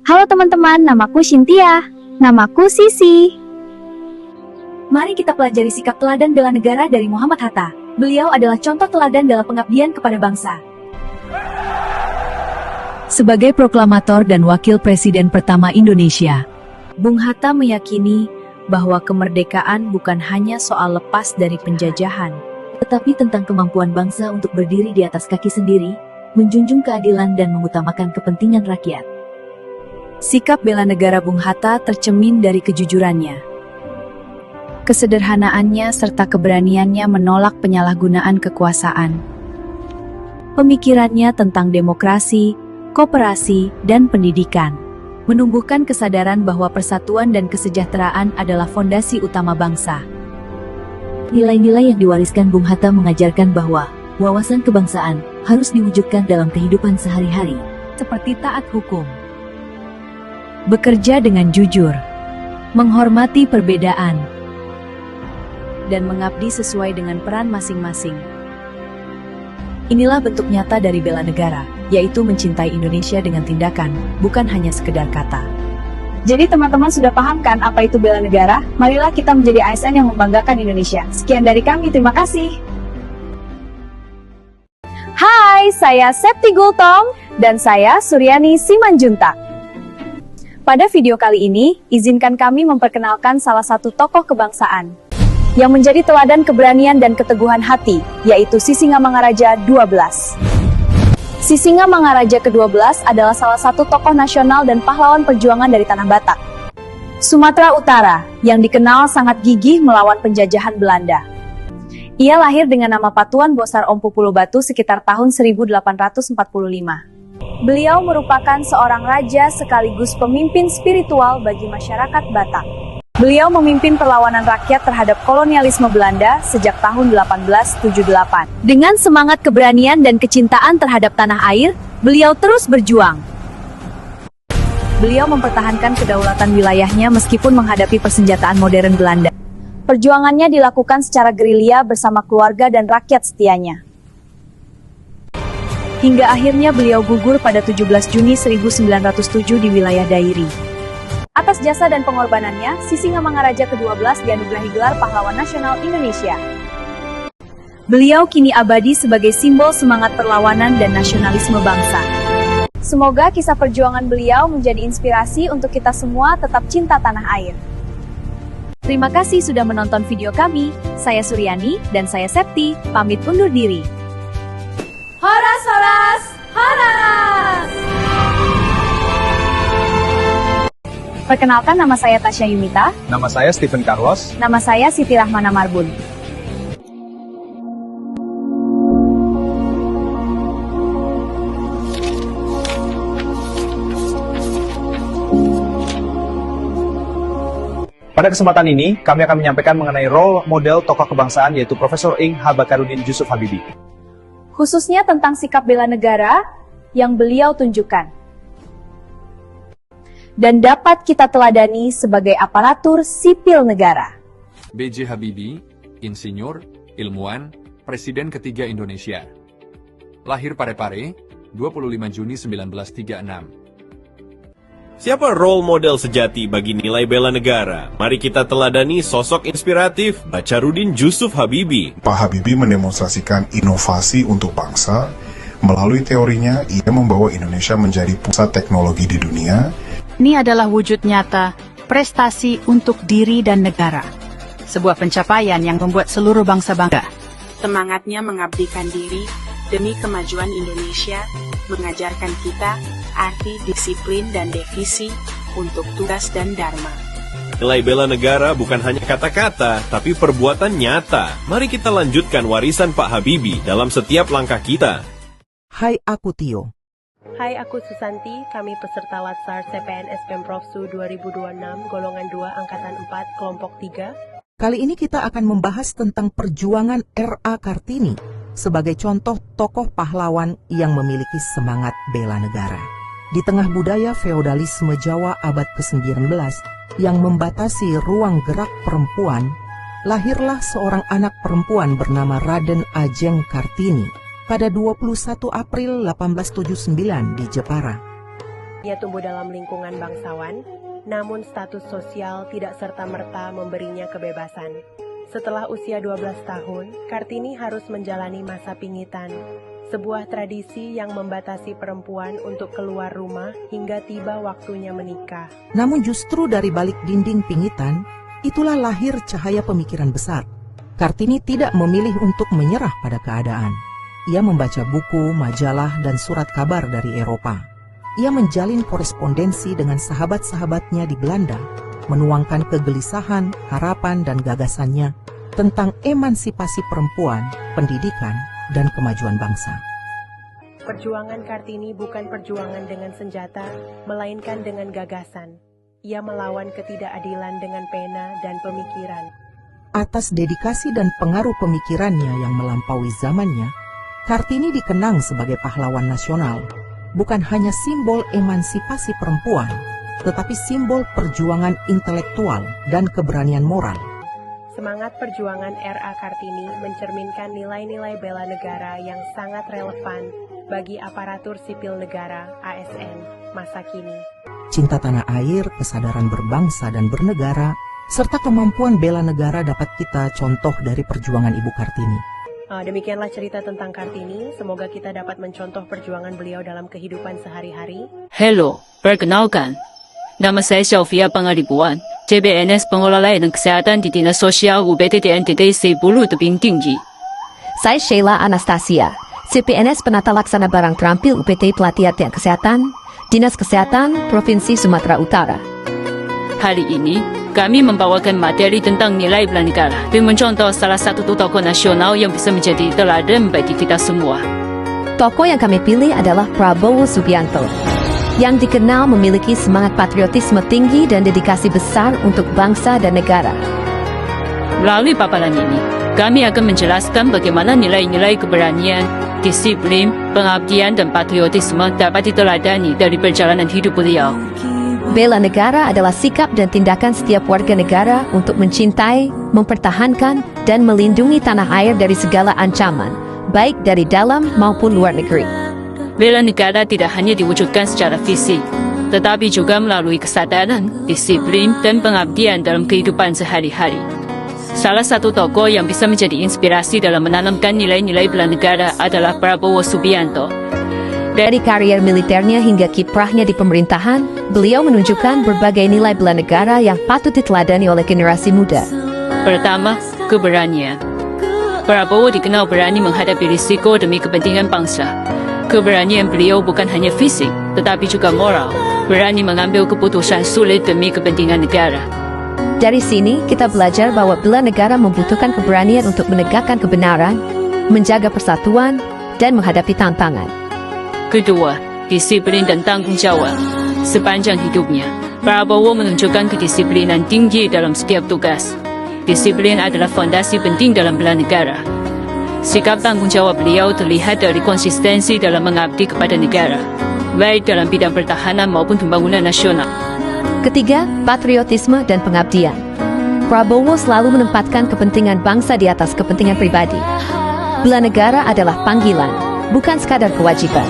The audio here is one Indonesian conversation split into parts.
Halo teman-teman, namaku Cynthia. Namaku Sisi. Mari kita pelajari sikap teladan bela negara dari Muhammad Hatta. Beliau adalah contoh teladan dalam pengabdian kepada bangsa. Sebagai proklamator dan wakil presiden pertama Indonesia, Bung Hatta meyakini bahwa kemerdekaan bukan hanya soal lepas dari penjajahan, tetapi tentang kemampuan bangsa untuk berdiri di atas kaki sendiri, menjunjung keadilan dan mengutamakan kepentingan rakyat. Sikap bela negara Bung Hatta tercemin dari kejujurannya, kesederhanaannya serta keberaniannya menolak penyalahgunaan kekuasaan. Pemikirannya tentang demokrasi, kooperasi, dan pendidikan menumbuhkan kesadaran bahwa persatuan dan kesejahteraan adalah fondasi utama bangsa. Nilai-nilai yang diwariskan Bung Hatta mengajarkan bahwa wawasan kebangsaan harus diwujudkan dalam kehidupan sehari-hari, seperti taat hukum, bekerja dengan jujur, menghormati perbedaan, dan mengabdi sesuai dengan peran masing-masing. Inilah bentuk nyata dari bela negara, yaitu mencintai Indonesia dengan tindakan, bukan hanya sekedar kata. Jadi teman-teman sudah paham kan apa itu bela negara? Marilah kita menjadi ASN yang membanggakan Indonesia. Sekian dari kami, terima kasih. Hai, saya Septi Gultom, dan saya Suryani Simanjuntak. Pada video kali ini, izinkan kami memperkenalkan salah satu tokoh kebangsaan yang menjadi teladan keberanian dan keteguhan hati, yaitu Sisingamangaraja XII. Sisingamangaraja ke-12 adalah salah satu tokoh nasional dan pahlawan perjuangan dari Tanah Batak, Sumatera Utara, yang dikenal sangat gigih melawan penjajahan Belanda. Ia lahir dengan nama Patuan Bosar Ompu Pulo Batu sekitar tahun 1845. Beliau merupakan seorang raja sekaligus pemimpin spiritual bagi masyarakat Batak. Beliau memimpin perlawanan rakyat terhadap kolonialisme Belanda sejak tahun 1878. Dengan semangat keberanian dan kecintaan terhadap tanah air, beliau terus berjuang. Beliau mempertahankan kedaulatan wilayahnya meskipun menghadapi persenjataan modern Belanda. Perjuangannya dilakukan secara gerilya bersama keluarga dan rakyat setianya. Hingga akhirnya beliau gugur pada 17 Juni 1907 di wilayah Dairi. Atas jasa dan pengorbanannya, Sisingamangaraja ke-12 dianugerahi gelar Pahlawan Nasional Indonesia. Beliau kini abadi sebagai simbol semangat perlawanan dan nasionalisme bangsa. Semoga kisah perjuangan beliau menjadi inspirasi untuk kita semua tetap cinta tanah air. Terima kasih sudah menonton video kami. Saya Suryani dan saya Septi, pamit undur diri. Horas, horas, horas! Perkenalkan, nama saya Tasya Yumita. Nama saya Stephen Carlos. Nama saya Siti Rahmana Marbun. Pada kesempatan ini, kami akan menyampaikan mengenai role model tokoh kebangsaan yaitu Profesor Ing H. Bakarudin Jusuf Habibie. Khususnya tentang sikap bela negara yang beliau tunjukkan dan dapat kita teladani sebagai aparatur sipil negara. B.J. Habibie, insinyur, ilmuwan, Presiden ketiga Indonesia. Lahir Parepare, 25 Juni 1936. Siapa role model sejati bagi nilai bela negara? Mari kita teladani sosok inspiratif Bacarudin Jusuf Habibie. Pak Habibie mendemonstrasikan inovasi untuk bangsa. Melalui teorinya, ia membawa Indonesia menjadi pusat teknologi di dunia. Ini adalah wujud nyata prestasi untuk diri dan negara. Sebuah pencapaian yang membuat seluruh bangsa bangga. Semangatnya mengabdikan diri demi kemajuan Indonesia, mengajarkan kita arti disiplin dan devisi untuk tugas dan dharma. Nilai bela negara bukan hanya kata-kata, tapi perbuatan nyata. Mari kita lanjutkan warisan Pak Habibie dalam setiap langkah kita. Hai, aku Tio. Hai, aku Susanti. Kami peserta Latsar CPNS Pemprov Su 2026, golongan 2, angkatan 4, kelompok 3. Kali ini kita akan membahas tentang perjuangan R.A. Kartini sebagai contoh tokoh pahlawan yang memiliki semangat bela negara. Di tengah budaya feodalisme Jawa abad ke-19 yang membatasi ruang gerak perempuan, lahirlah seorang anak perempuan bernama Raden Ajeng Kartini pada 21 April 1879 di Jepara. Ia tumbuh dalam lingkungan bangsawan, namun status sosial tidak serta-merta memberinya kebebasan. Setelah usia 12 tahun, Kartini harus menjalani masa pingitan, sebuah tradisi yang membatasi perempuan untuk keluar rumah hingga tiba waktunya menikah. Namun justru dari balik dinding pingitan, itulah lahir cahaya pemikiran besar. Kartini tidak memilih untuk menyerah pada keadaan. Ia membaca buku, majalah, dan surat kabar dari Eropa. Ia menjalin korespondensi dengan sahabat-sahabatnya di Belanda, menuangkan kegelisahan, harapan, dan gagasannya tentang emansipasi perempuan, pendidikan, dan kemajuan bangsa. Perjuangan Kartini bukan perjuangan dengan senjata, melainkan dengan gagasan. Ia melawan ketidakadilan dengan pena dan pemikiran. Atas dedikasi dan pengaruh pemikirannya yang melampaui zamannya, Kartini dikenang sebagai pahlawan nasional, bukan hanya simbol emansipasi perempuan, tetapi simbol perjuangan intelektual dan keberanian moral. Semangat perjuangan R.A. Kartini mencerminkan nilai-nilai bela negara yang sangat relevan bagi aparatur sipil negara (ASN) masa kini. Cinta tanah air, kesadaran berbangsa dan bernegara, serta kemampuan bela negara dapat kita contoh dari perjuangan Ibu Kartini. Demikianlah cerita tentang Kartini. Semoga kita dapat mencontoh perjuangan beliau dalam kehidupan sehari-hari. Hello, perkenalkan. Nama saya Sylvia Pangaribuan, CPNS Pengelola Layanan Kesehatan di Dinas Sosial UPT NTT 10 Tebing Tinggi. Saya Sheila Anastasia, CPNS Penata Laksana Barang Terampil UPT Pelatihan Kesehatan, Dinas Kesehatan Provinsi Sumatera Utara. Hari ini, kami membawakan materi tentang nilai bela negara dan mencontoh salah satu tokoh nasional yang bisa menjadi teladan bagi kita semua. Tokoh yang kami pilih adalah Prabowo Subianto, yang dikenal memiliki semangat patriotisme tinggi dan dedikasi besar untuk bangsa dan negara. Melalui paparan ini, kami akan menjelaskan bagaimana nilai-nilai keberanian, disiplin, pengabdian dan patriotisme dapat diteladani dari perjalanan hidup beliau. Bela negara adalah sikap dan tindakan setiap warga negara untuk mencintai, mempertahankan, dan melindungi tanah air dari segala ancaman, baik dari dalam maupun luar negeri. Bela negara tidak hanya diwujudkan secara fisik, tetapi juga melalui kesadaran, disiplin, dan pengabdian dalam kehidupan sehari-hari. Salah satu tokoh yang bisa menjadi inspirasi dalam menanamkan nilai-nilai bela negara adalah Prabowo Subianto. Dari karier militernya hingga kiprahnya di pemerintahan, beliau menunjukkan berbagai nilai bela negara yang patut diteladani oleh generasi muda. Pertama, keberanian. Prabowo dikenal berani menghadapi risiko demi kepentingan bangsa. Keberanian beliau bukan hanya fisik, tetapi juga moral. Berani mengambil keputusan sulit demi kepentingan negara. Dari sini, kita belajar bahwa bela negara membutuhkan keberanian untuk menegakkan kebenaran, menjaga persatuan, dan menghadapi tantangan. Kedua, disiplin dan tanggung jawab. Sepanjang hidupnya, Prabowo menunjukkan kedisiplinan tinggi dalam setiap tugas. Disiplin adalah fondasi penting dalam bela negara. Sikap tanggung jawab beliau terlihat dari konsistensi dalam mengabdi kepada negara, baik dalam bidang pertahanan maupun pembangunan nasional. Ketiga, patriotisme dan pengabdian. Prabowo selalu menempatkan kepentingan bangsa di atas kepentingan pribadi. Bela negara adalah panggilan, bukan sekadar kewajiban.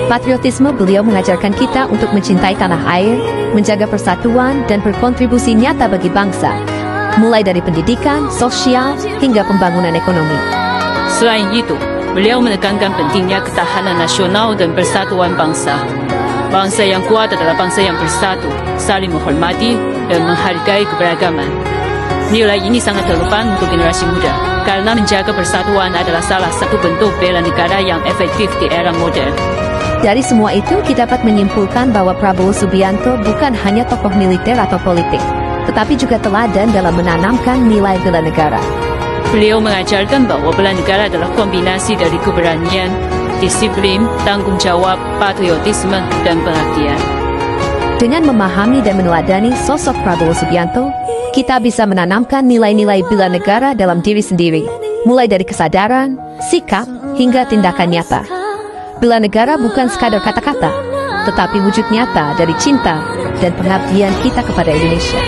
Patriotisme beliau mengajarkan kita untuk mencintai tanah air, menjaga persatuan, dan berkontribusi nyata bagi bangsa, mulai dari pendidikan, sosial, hingga pembangunan ekonomi. Selain itu, beliau menekankan pentingnya ketahanan nasional dan persatuan bangsa. Bangsa yang kuat adalah bangsa yang bersatu, saling menghormati, dan menghargai keberagaman. Nilai ini sangat relevan untuk generasi muda, karena menjaga persatuan adalah salah satu bentuk bela negara yang efektif di era modern. Dari semua itu, kita dapat menyimpulkan bahwa Prabowo Subianto bukan hanya tokoh militer atau politik, tetapi juga teladan dalam menanamkan nilai bela negara. Beliau mengajarkan bahwa bela negara adalah kombinasi dari keberanian, disiplin, tanggung jawab, patriotisme, dan pengabdian. Dengan memahami dan meneladani sosok Prabowo Subianto, kita bisa menanamkan nilai-nilai bela negara dalam diri sendiri, mulai dari kesadaran, sikap, hingga tindakan nyata. Bela negara bukan sekadar kata-kata, tetapi wujud nyata dari cinta dan pengabdian kita kepada Indonesia.